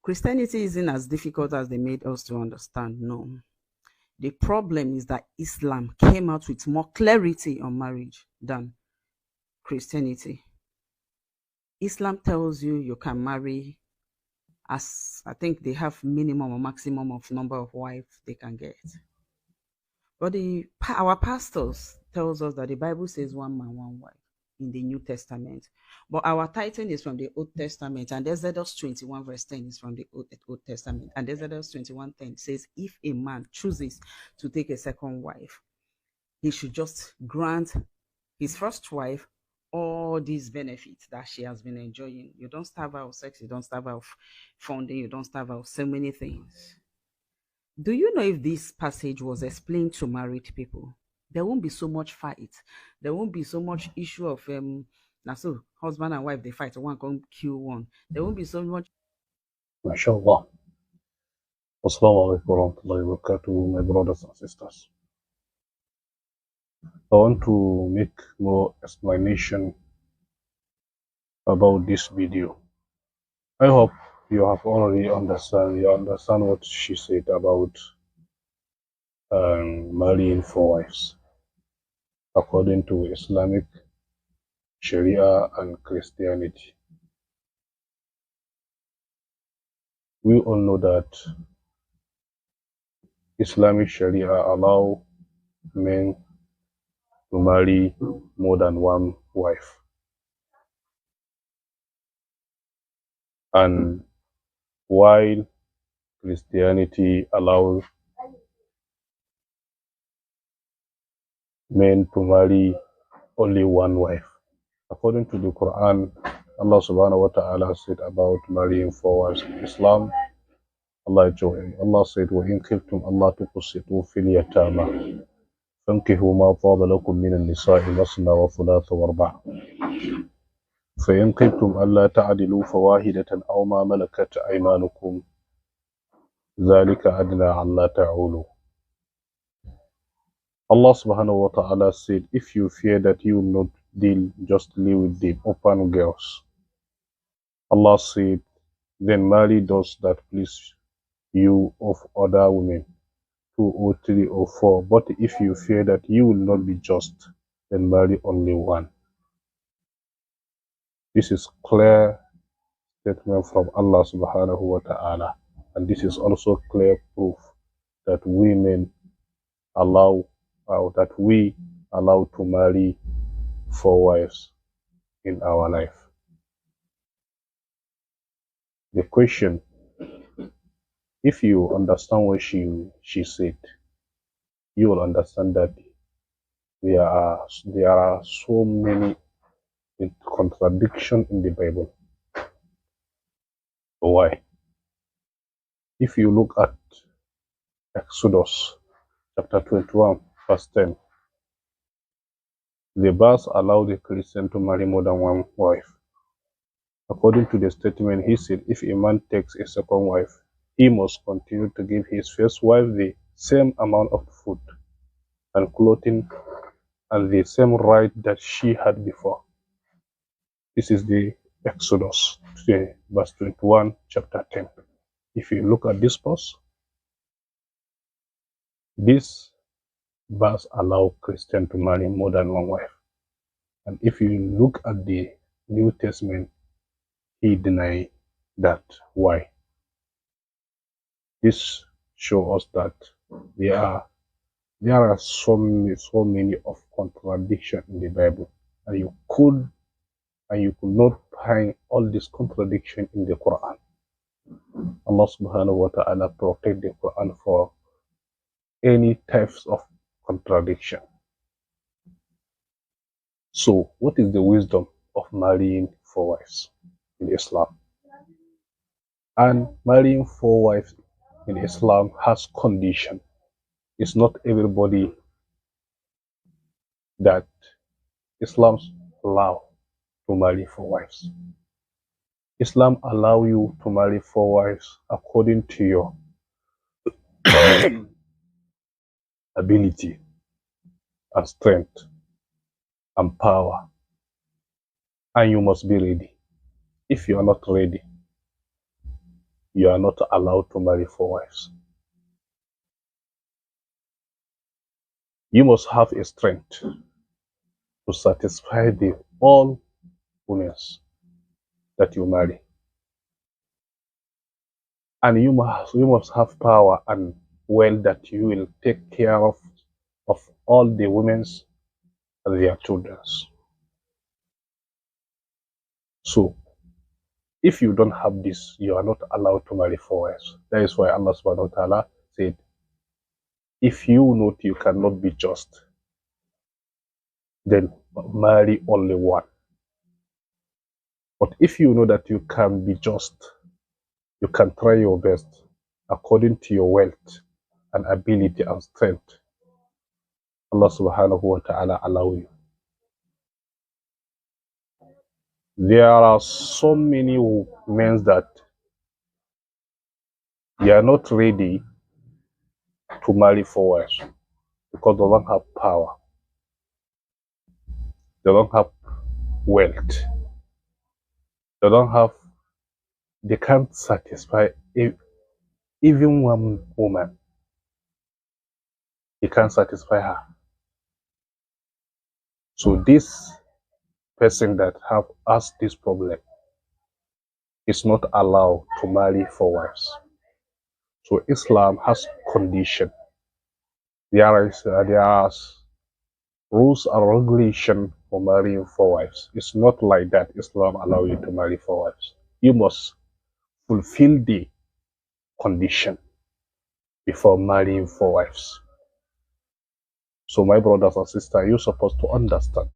Christianity isn't as difficult as they made us to understand. No. The problem is that Islam came out with more clarity on marriage than Christianity. Islam tells you can marry as, I think they have minimum or maximum of number of wives they can get. But our pastors tells us that the Bible says one man, one wife in the New Testament. But our title is from the Old Testament, and Exodus 21 verse 10 is from the Old Testament. And Exodus 21:10 says, if a man chooses to take a second wife, he should just grant his first wife all these benefits that she has been enjoying. You don't starve her of sex, you don't starve her of funding, you don't starve her of so many things. Do you know if this passage was explained to married people, there won't be so much fight. There won't be so much issue of now so husband and wife they fight, one can kill one. There won't be so much. MashaAllah. Assalamu alaikum warahmatullahi wabarakatuh, my brothers and sisters. I want to make more explanation about this video. I hope you have already understand what she said about marrying 4 wives according to Islamic Sharia and Christianity. We all know that Islamic Sharia allow men to marry more than one wife, and while Christianity allows men to marry only one wife. According to the Quran, Allah subhanahu wa ta'ala said about marrying 4 wives in Islam. Allah said, وَإِن خِفْتُمْ أَلَّا تُقْسِطُوا فِي الْيَتَامَى فَانكِحُوا مَا طَابَ لَكُم مِّنَ النِّسَاءِ مَثْنَى وَثُلَاثَ وَرُبَاعَ فَإِن خِفْتُمْ أَلَّا تَعْدِلُوا فَوَاحِدَةً أَوْ مَا مَلَكَتْ أَيْمَانُكُمْ ذَلِكَ أَدْنَىٰ أَلَّا تَعُولُوا. Allah subhanahu wa ta'ala said, if you fear that you will not deal justly with the orphan girls, Allah said, then marry those that please you of other women, 2 or 3 or 4. But if you fear that you will not be just, then marry only one. This is clear statement from Allah subhanahu wa ta'ala, and this is also clear proof that women we allow to marry 4 wives in our life. The question, if you understand what she said, you will understand that there are so many contradictions in the Bible. Why? If you look at Exodus chapter 21 verse 10, the verse allows the Christian to marry more than one wife. According to the statement, he said, if a man takes a second wife, he must continue to give his first wife the same amount of food and clothing and the same right that she had before. This is the Exodus verse 21, chapter 10. If you look at this verse, this verse allows Christian to marry more than one wife. And if you look at the New Testament, he denied that. Why? This shows us that there are so many of contradiction in the Bible, and you could not find all this contradiction in the Quran. Allah subhanahu wa ta'ala protect the Quran for any types of contradiction. So what is the wisdom of marrying 4 wives in Islam? And marrying 4 wives in Islam has condition. It's not everybody that Islam allow to marry 4 wives. Islam allow you to marry 4 wives according to your ability and strength and power, and you must be ready. If you are not ready, you are not allowed to marry 4 wives. You must have a strength to satisfy all women that you marry. And you must have power and wealth that you will take care of all the women and their children. So, if you don't have this, you are not allowed to marry 4 wives. That is why Allah subhanahu wa ta'ala said, if you know you cannot be just, then marry only one. But if you know that you can be just, you can try your best according to your wealth and ability and strength, Allah subhanahu wa ta'ala allow you. There are so many men that they are not ready to marry 4 wives because they don't have power. They don't have wealth. They can't satisfy even one woman. He can't satisfy her. So this person that has this problem is not allowed to marry 4 wives. So Islam has condition. There are rules and regulation for marrying 4 wives. It's not like that Islam allow you to marry 4 wives. You must fulfill the condition before marrying 4 wives. So my brothers and sisters, you're supposed to understand